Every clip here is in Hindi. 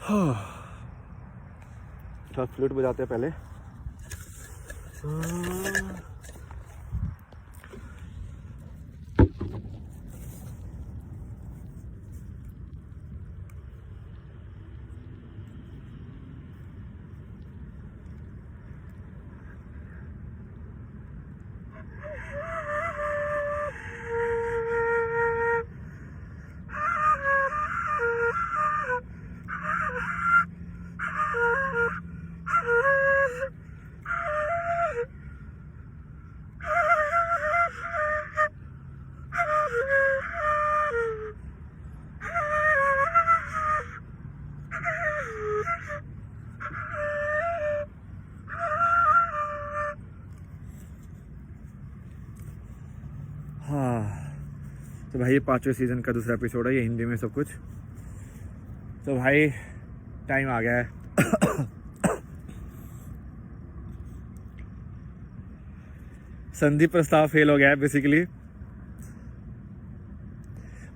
थोड़ा फ्लूट बजाते हैं पहले। हाँ, तो भाई ये 5वें सीज़न का दूसरा एपिसोड है, ये हिंदी में सब कुछ। तो भाई टाइम आ गया है। संधि प्रस्ताव फेल हो गया है बेसिकली।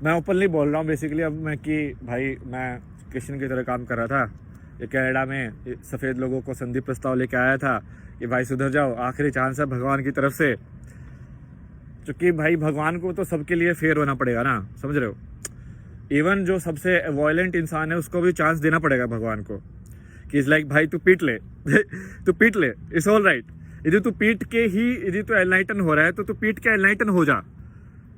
मैं ओपनली बोल रहा हूँ बेसिकली अब मैं कि भाई मैं कृष्ण की तरह काम कर रहा था। ये कनाडा में सफ़ेद लोगों को संधि प्रस्ताव लेके आया था कि भाई सुधर जाओ, आखिरी चांस है भगवान की तरफ से। क्योंकि भाई भगवान को तो सबके लिए फेयर होना पड़ेगा ना, समझ रहे हो। इवन जो सबसे वायलेंट इंसान है उसको भी चांस देना पड़ेगा भगवान को कि इज़ लाइक भाई तू पीट ले तू पीट ले, इट्स ऑल राइट। यदि तू पीट के ही यदि तू एनलाइटन हो रहा है तो तू पीट के एनलाइटन हो जा,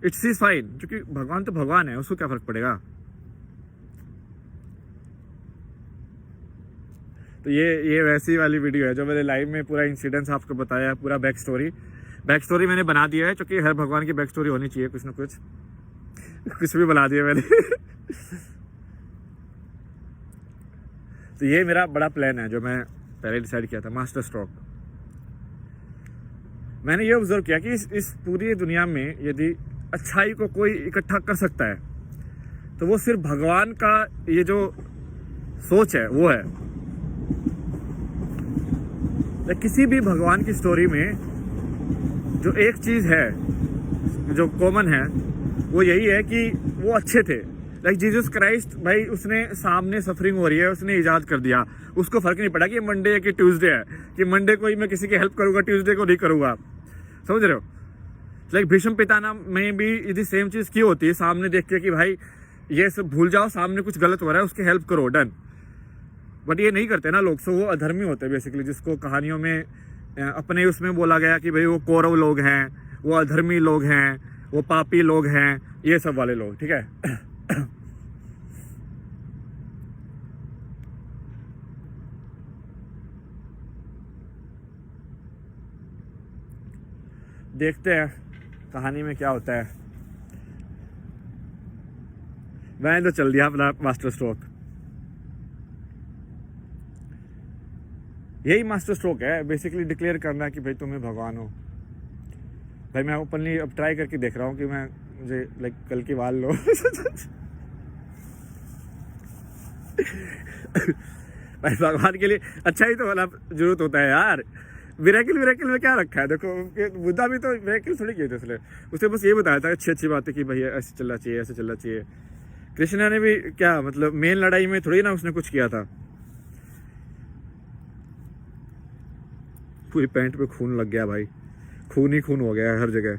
इट्स इज फाइन। क्योंकि भगवान तो भगवान है, उसको क्या फ़र्क पड़ेगा। तो ये वैसी वाली वीडियो है जो मैंने लाइव में पूरा इंसिडेंस आपको बताया, पूरा बैक स्टोरी मैंने बना दिया है। क्योंकि हर भगवान की बैक स्टोरी होनी चाहिए, कुछ ना कुछ भी बना दिया मैंने। तो ये मेरा बड़ा प्लान है जो मैं पहले डिसाइड किया था, मास्टर स्ट्रोक। मैंने ये ऑब्जर्व किया कि इस पूरी दुनिया में यदि अच्छाई को कोई इकट्ठा कर सकता है तो वो सिर्फ भगवान का ये जो सोच है वो है। किसी भी भगवान की स्टोरी में जो एक चीज़ है जो कॉमन है वो यही है कि वो अच्छे थे। लाइक जीसस क्राइस्ट, भाई उसने सामने सफरिंग हो रही है, उसने इजाद कर दिया। उसको फर्क नहीं पड़ा कि मंडे है कि ट्यूसडे है, कि मंडे को ही मैं किसी की हेल्प करूंगा, ट्यूसडे को नहीं करूंगा, समझ रहे हो। लाइक भीष्म पितामह में भी यदि सेम चीज़ की होती है, सामने देख के कि भाई ये सब भूल जाओ, सामने कुछ गलत हो रहा है उसकी हेल्प करो, डन। बट ये नहीं करते ना लोग, सो वो अधर्मी होते हैं बेसिकली, जिसको कहानियों में अपने उसमें बोला गया कि भाई वो कौरव लोग हैं, वो अधर्मी लोग हैं, वो पापी लोग हैं, ये सब वाले लोग, ठीक है। देखते हैं कहानी में क्या होता है। मैंने तो चल दिया अपना मास्टर स्ट्रोक। यही मास्टर स्ट्रोक है बेसिकली, डिक्लेयर करना कि भाई तुम्हें भगवान हो। भाई मैं ओपनली अब ट्राई करके देख रहा हूँ कि मैं मुझे लाइक कल की बाल लो। भाई भगवान के लिए अच्छा ही तो मतलब जरूरत होता है यार। मिरेकल में क्या रखा है, देखो बुद्धा भी तो मिरेकल थोड़ी किए थे उसने। उसने बस ये बताया था अच्छी बातें कि भाई ऐसे चलना चाहिए, ऐसे चलना चाहिए। कृष्णा ने भी क्या मतलब मेन लड़ाई में थोड़ी ना उसने कुछ किया था। पूरी पैंट पे खून लग गया भाई, खून ही खून हो गया है हर जगह।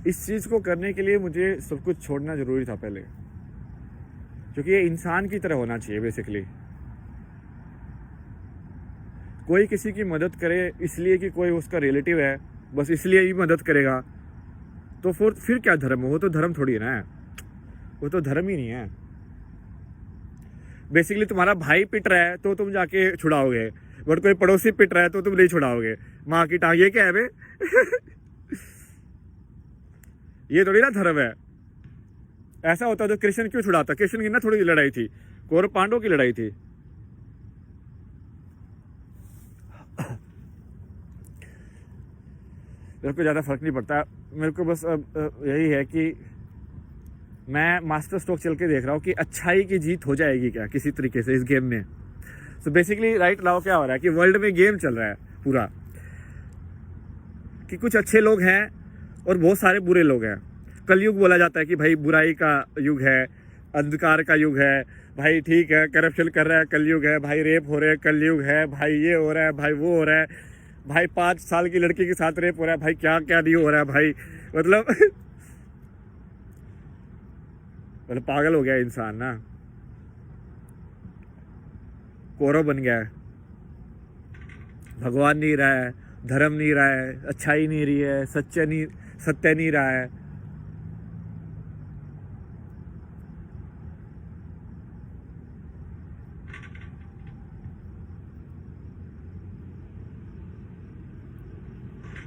इस चीज़ को करने के लिए मुझे सब कुछ छोड़ना ज़रूरी था पहले, क्योंकि ये इंसान की तरह होना चाहिए बेसिकली। कोई किसी की मदद करे इसलिए कि कोई उसका रिलेटिव है, बस इसलिए ही मदद करेगा, तो फिर क्या धर्म है? वो तो धर्म थोड़ी है ना, वो तो धर्म ही नहीं है। बेसिकली तुम्हारा भाई पिट रहा है तो तुम जाके छुड़ाओगे, बट कोई पड़ोसी पिट रहा है तो तुम नहीं छुड़ाओगे। माँ की टांग, ये क्या है बे? ये थोड़ी ना धर्म है। ऐसा होता तो कृष्ण क्यों छुड़ाता? कृष्ण की ना थोड़ी लड़ाई थी, कौरव पांडवों की लड़ाई थी। मेरे को ज़्यादा फर्क नहीं पड़ता, मेरे को बस अब यही है कि मैं मास्टर स्ट्रोक चल के देख रहा हूँ कि अच्छाई की जीत हो जाएगी क्या किसी तरीके से इस गेम में। सो बेसिकली राइट नाउ क्या हो रहा है कि वर्ल्ड में गेम चल रहा है पूरा, कि कुछ अच्छे लोग हैं और बहुत सारे बुरे लोग हैं। कलयुग बोला जाता है कि भाई बुराई का युग है, अंधकार का युग है, भाई ठीक है करप्शन कर रहा है कलयुग है, भाई रेप हो रहे हैं कलयुग है, भाई ये हो रहा है, भाई वो हो रहा है, भाई 5 साल की लड़की के साथ रेप हो रहा है, भाई क्या क्या नहीं हो रहा है भाई, मतलब मतलब पागल हो गया इंसान ना, कौरव बन गया है। भगवान नहीं रहा है, धर्म नहीं रहा है, अच्छाई नहीं रही है, सत्य नहीं रहा है।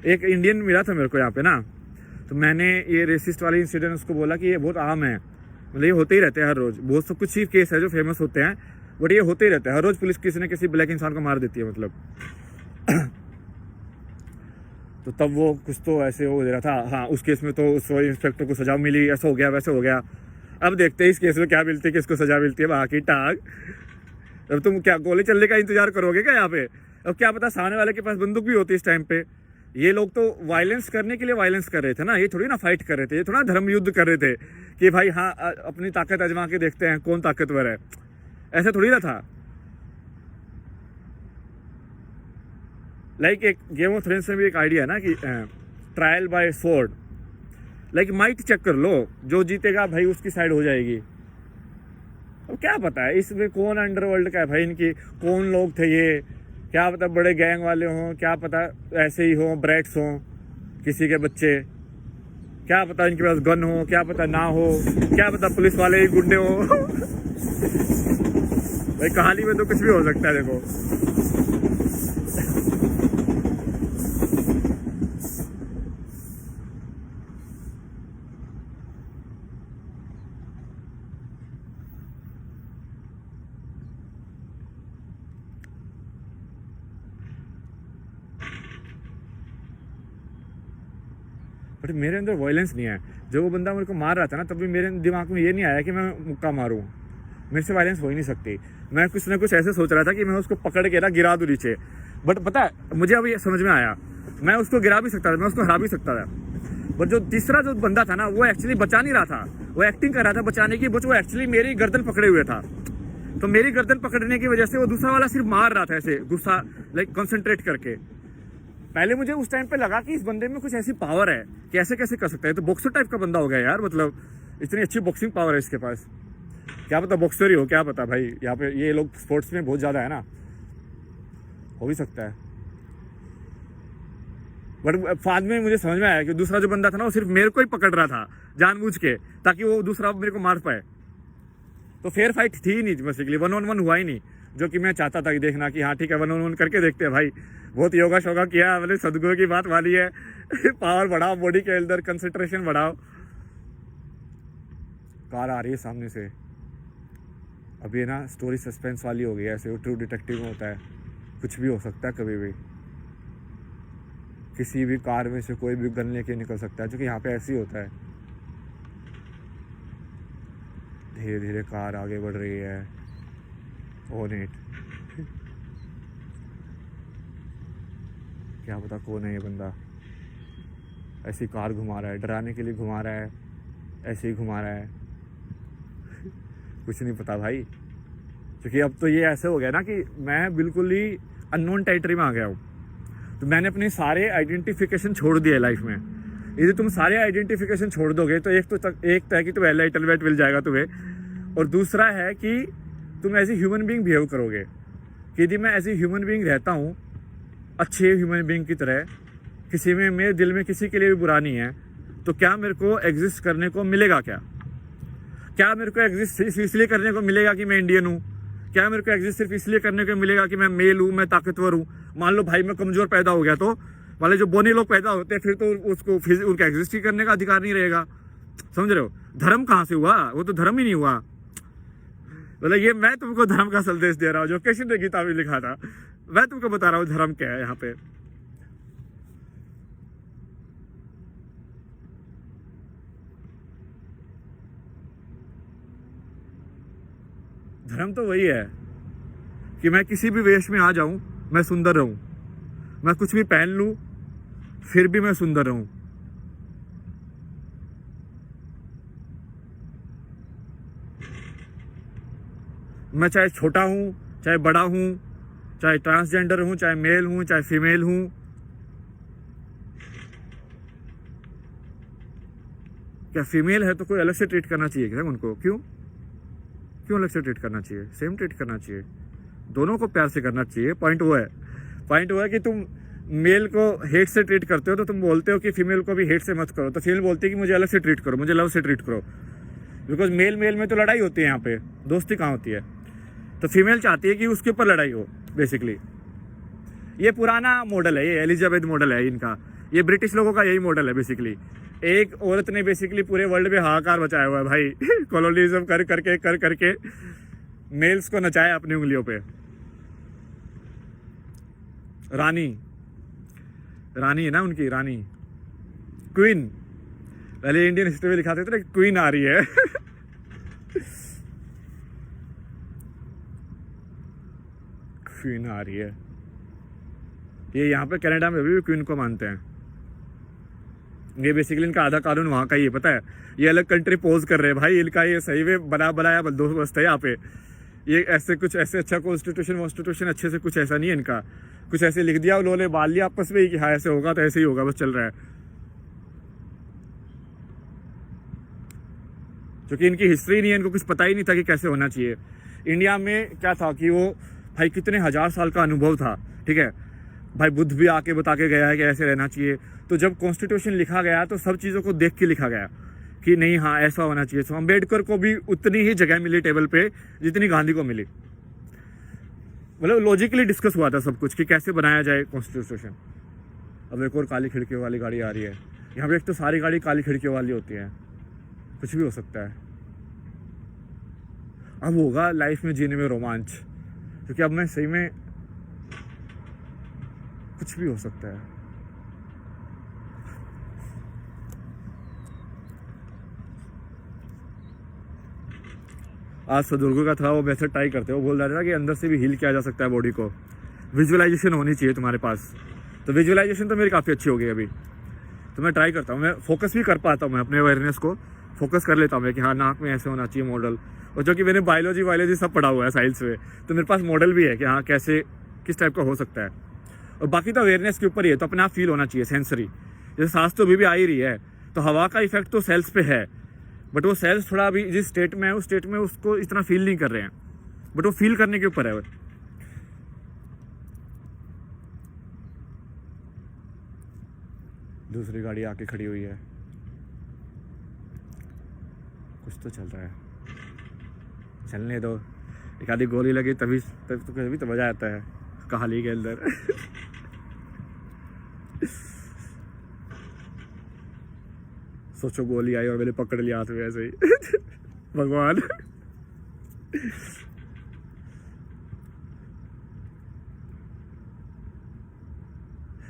एक इंडियन मिला था मेरे को यहाँ पे ना, तो मैंने ये रेसिस्ट वाले इंसिडेंट उसको बोला कि ये बहुत आम है, मतलब ये होते ही रहते हैं हर रोज, बहुत सब कुछ ही केस है जो फेमस होते हैं, बट ये होते ही रहते हैं हर रोज, पुलिस किसी न किसी ब्लैक इंसान को मार देती है मतलब। तो तब वो कुछ तो ऐसे हो रहा था, हाँ उस केस में तो उस इंस्पेक्टर को सजा मिली, ऐसा हो गया वैसे हो गया। अब देखते हैं इस केस में क्या मिलती है, किसको सजा मिलती है, बाकी टांग। अब तुम क्या गोली चलने का इंतजार करोगे क्या यहाँ पे? अब क्या पता सामने वाले के पास बंदूक भी होती है इस टाइम पे। ये लोग तो वायलेंस करने के लिए वायलेंस कर रहे थे ना, ये थोड़ी ना फाइट कर रहे थे, ये थोड़ा धर्म युद्ध कर रहे थे कि भाई हाँ अपनी ताकत आजमा के देखते हैं कौन ताकतवर है, ऐसा थोड़ी ना था। लाइक एक गेम ऑफ थ्रोन्स में भी एक आइडिया है ना कि trial by sword, like might check कर लो, जो जीतेगा भाई उसकी साइड हो जाएगी। अब क्या पता है इसमें कौन अंडरवर्ल्ड का है भाई, इनकी कौन लोग थे ये, क्या पता बड़े गैंग वाले हों, क्या पता ऐसे ही हों ब्रैट्स हों किसी के बच्चे, क्या पता इनके पास गन हो, क्या पता ना हो, क्या पता पुलिस वाले ही गुंडे हो। भाई कहानी में तो कुछ भी हो सकता है देखो। बट मेरे अंदर वायलेंस नहीं है। जो वो बंदा मेरे को मार रहा था ना, तब भी मेरे दिमाग में ये नहीं आया कि मैं मुक्का मारूं, मेरे से वायलेंस हो ही नहीं सकती। मैं कुछ ना कुछ ऐसे सोच रहा था कि मैं उसको पकड़ के ना गिरा दूं नीचे। बट पता है मुझे अब ये समझ में आया, मैं उसको गिरा भी सकता था, मैं उसको हरा भी सकता था। बट जो तीसरा जो बंदा था ना, वो एक्चुअली बचा नहीं रहा था, वो एक्टिंग कर रहा था बचाने की, बट वो एक्चुअली मेरी गर्दन पकड़े हुए था। तो मेरी गर्दन पकड़ने की वजह से वो दूसरा वाला सिर्फ मार रहा था ऐसे गुस्सा, लाइक कंसंट्रेट करके। पहले मुझे उस टाइम पे लगा कि इस बंदे में कुछ ऐसी पावर है कि ऐसे कैसे कर सकता है, तो बॉक्सर टाइप का बंदा हो गया यार, मतलब इतनी अच्छी बॉक्सिंग पावर है इसके पास। क्या पता बॉक्सर ही हो, क्या पता भाई, यहाँ पे ये लोग स्पोर्ट्स में बहुत ज़्यादा है ना, हो भी सकता है। बट बाद में मुझे समझ में आया कि दूसरा जो बंदा था ना, वो सिर्फ मेरे को ही पकड़ रहा था जानबूझ के, ताकि वो दूसरा मेरे को मार पाए। तो फेयर फाइट थी ही नहीं बेसिकली, 1-on-1 हुआ ही नहीं, जो कि मैं चाहता था कि देखना कि हाँ ठीक है 1-on-1 करके देखते हैं भाई। बहुत योगा शोगा किया, मतलब सदगुरु की बात वाली है। पावर बढ़ाओ, बॉडी के अंदर कंसंट्रेशन बढ़ाओ। कार आ रही है सामने से, अब ये ना स्टोरी सस्पेंस वाली हो गई है, ऐसे वो ट्रू डिटेक्टिव में होता है, कुछ भी हो सकता है कभी भी, किसी भी कार में से कोई भी गन लेके निकल सकता है, जो कि यहाँ पे ऐसे ही होता है। धीरे धीरे कार आगे बढ़ रही है, ऑन इट। क्या पता कौन है ये बंदा, ऐसी कार घुमा रहा है, डराने के लिए घुमा रहा है, ऐसे ही घुमा रहा है। कुछ नहीं पता भाई, क्योंकि अब तो ये ऐसे हो गया ना कि मैं बिल्कुल ही अननोन टेरिटरी में आ गया हूँ। तो मैंने अपने सारे आइडेंटिफिकेशन छोड़ दिए लाइफ में। यदि तुम सारे आइडेंटिफिकेशन छोड़ दोगे तो एक तो है कि तुम्हें एनलाइटनमेंट मिल जाएगा तुम्हें, और दूसरा है कि तुम as a human being behave करोगे। कि यदि मैं एज ए ह्यूमन बीइंग रहता हूँ, अच्छे ह्यूमन बीइंग की तरह, किसी में मेरे दिल में किसी के लिए भी बुरा नहीं है, तो क्या मेरे को एग्जिस्ट करने को मिलेगा? क्या मेरे को एग्जिस्ट सिर्फ इसलिए करने को मिलेगा कि मैं इंडियन हूँ? क्या मेरे को एग्जिस्ट सिर्फ इसलिए करने को मिलेगा कि मैं मेल हूँ, मैं ताकतवर हूँ? मान लो भाई मैं कमजोर पैदा हो गया, तो वाले जो बोने लोग पैदा होते हैं फिर तो उसको उनका एग्जिस्ट ही करने का अधिकार नहीं रहेगा। समझ रहे हो? धर्म कहाँ से हुआ? वो तो धर्म ही नहीं हुआ। मतलब ये मैं तुमको धर्म का संदेश दे रहा हूँ, जो कृष्ण ने गीता में लिखा था, मैं तुमको बता रहा हूँ धर्म क्या है। यहाँ पे धर्म तो वही है कि मैं किसी भी वेश में आ जाऊं, मैं सुंदर रहूं, मैं कुछ भी पहन लूं फिर भी मैं सुंदर रहूं। मैं चाहे छोटा हूं, चाहे बड़ा हूं, चाहे ट्रांसजेंडर हूं, चाहे मेल हूं, चाहे फीमेल हूं, क्या फीमेल है तो कोई अलग से ट्रीट करना चाहिए क्या उनको? क्यों अलग से ट्रीट करना चाहिए? सेम ट्रीट करना चाहिए, दोनों को प्यार से करना चाहिए। पॉइंट वो है कि तुम मेल को हेट से ट्रीट करते हो तो तुम बोलते हो कि फीमेल को भी हेट से मत करो, तो फीमेल बोलती है कि मुझे अलग से ट्रीट करो, मुझे लव से ट्रीट करो। बिकॉज मेल में तो लड़ाई होती है, यहाँ पे दोस्ती कहाँ होती है? तो फीमेल चाहती है कि उसके ऊपर लड़ाई हो बेसिकली। ये पुराना मॉडल है, ये एलिजाबेथ मॉडल है इनका, ये ब्रिटिश लोगों का यही मॉडल है बेसिकली। एक औरत ने बेसिकली पूरे वर्ल्ड में हाहाकार मचाया हुआ है भाई कॉलोनिज्म कर करके मेल्स को नचाया अपनी उंगलियों पे। रानी है ना उनकी, रानी क्वीन। पहले इंडियन हिस्ट्री में लिखाते थे ना क्वीन आ रही है क्वीन आ रही है। ये यहाँ पे कनाडा में भी क्वीन को मानते हैं। ये बेसिकली इनका आधा कानून वहाँ का ही है, पता है? ये अलग कंट्री पोज कर रहे हैं भाई, इनका ये सही में बनाया बंदोबस्त है यहाँ पे। ये ऐसे अच्छा कॉन्स्टिट्यूशन अच्छे से कुछ ऐसा नहीं है इनका। कुछ ऐसे लिख दिया उन्होंने, बाल लिया आपस में ही कि हाँ ऐसे होगा तो ऐसे ही होगा, बस चल रहा है। क्योंकि इनकी हिस्ट्री नहीं है, इनको कुछ पता ही नहीं था कि कैसे होना चाहिए। इंडिया में क्या था कि वो भाई कितने हजार साल का अनुभव था, ठीक है भाई, बुद्ध भी आके बता के गया है कि ऐसे रहना चाहिए। तो जब कॉन्स्टिट्यूशन लिखा गया तो सब चीज़ों को देख के लिखा गया कि नहीं हाँ ऐसा होना चाहिए। तो अम्बेडकर को भी उतनी ही जगह मिली टेबल पे जितनी गांधी को मिली। मतलब लॉजिकली डिस्कस हुआ था सब कुछ कि कैसे बनाया जाए कॉन्स्टिट्यूशन। अब एक और काली खिड़कियों वाली गाड़ी आ रही है यहाँ पे। एक तो सारी गाड़ी काली खिड़कियों वाली होती है, कुछ भी हो सकता है। अब होगा लाइफ में जीने में रोमांच, क्योंकि अब मैं सही में कुछ भी हो सकता है। आज सदुर्गो का था, वो मेथड ट्राई करते हो, बोल रहा था कि अंदर से भी हील किया जा सकता है बॉडी को। विजुअलाइजेशन होनी चाहिए तुम्हारे पास। तो विजुअलाइजेशन तो मेरी काफ़ी अच्छी हो गई अभी, तो मैं ट्राई करता हूँ। मैं फोकस भी कर पाता हूँ, मैं अपने अवेयरनेस को फोकस कर लेता हूँ मैं कि हाँ नाक में ऐसे होना चाहिए मॉडल। और जो कि मैंने बायोलॉजी सब पढ़ा हुआ है साइंस में, तो मेरे पास मॉडल भी है कि हाँ कैसे किस टाइप का हो सकता है। और बाकी तो अवेयरनेस के ऊपर ही है, तो अपने आप फील होना चाहिए सेंसरी। जैसे सांस तो अभी आ ही रही है, तो हवा का इफेक्ट तो सेल्स पे है, बट वो सेल्स थोड़ा अभी जिस स्टेट में है उस स्टेट में उसको इतना फील नहीं कर रहे हैं, बट वो फील करने के ऊपर है। दूसरी गाड़ी आके खड़ी हुई है, कुछ तो चल रहा है, चलने दो। एक आधी गोली लगी तभी तो मजा आता है कहाली के अंदर सोचो गोली आई और मैंने पकड़ लिया हाथ में ऐसे ही भगवान।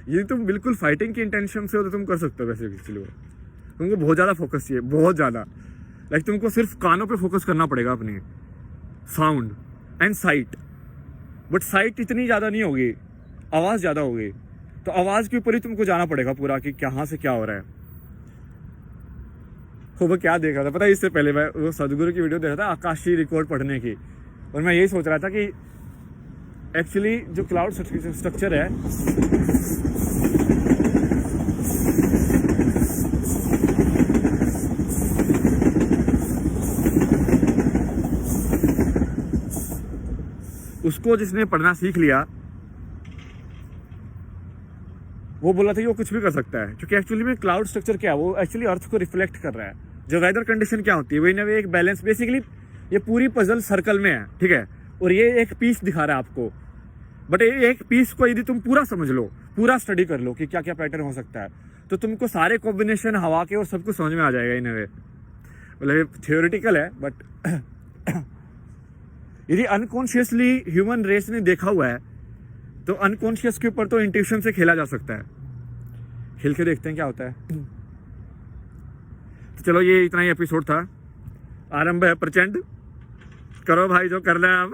ये तुम बिल्कुल फाइटिंग की इंटेंशन से हो तो तुम कर सकते हो वैसे। एक्चुअली तुमको बहुत ज़्यादा फोकस चाहिए, बहुत ज़्यादा। लाइक तुमको सिर्फ कानों पे फोकस करना पड़ेगा अपने, sound and site. But site इतनी ज़्यादा नहीं होगी, आवाज़ ज़्यादा होगी। तो आवाज़ के ऊपर ही तुमको जाना पड़ेगा पूरा कि कहाँ से क्या हो रहा है। वो क्या देख रहा था पता है, इससे पहले मैं वो सदगुरु की वीडियो देख रहा था आकाशीय रिकॉर्ड पढ़ने की, और मैं यही सोच रहा था कि एक्चुअली जो क्लाउड स्ट्रक्चर है उसको जिसने पढ़ना सीख लिया वो बोला था कि वो कुछ भी कर सकता है। क्योंकि एक्चुअली में क्लाउड स्ट्रक्चर क्या है, वो एक्चुअली अर्थ को रिफ्लेक्ट कर रहा है। जो वेदर कंडीशन क्या होती है वही ना एक बैलेंस। बेसिकली ये पूरी पजल सर्कल में है, ठीक है, और ये एक पीस दिखा रहा है आपको। बट ये एक पीस को यदि तुम पूरा समझ लो, पूरा स्टडी कर लो कि क्या क्या पैटर्न हो सकता है, तो तुमको सारे कॉम्बिनेशन हवा के और सब कुछ समझ में आ जाएगा इन वे। मतलब ये थियोरिटिकल है, बट यदि अनकॉन्शियसली ह्यूमन रेस ने देखा हुआ है तो अनकॉन्शियस के ऊपर तो इंट्यूशन से खेला जा सकता है। खेल के देखते हैं क्या होता है। तो चलो ये इतना ही एपिसोड था, आरंभ है प्रचंड। करो भाई जो करना है आप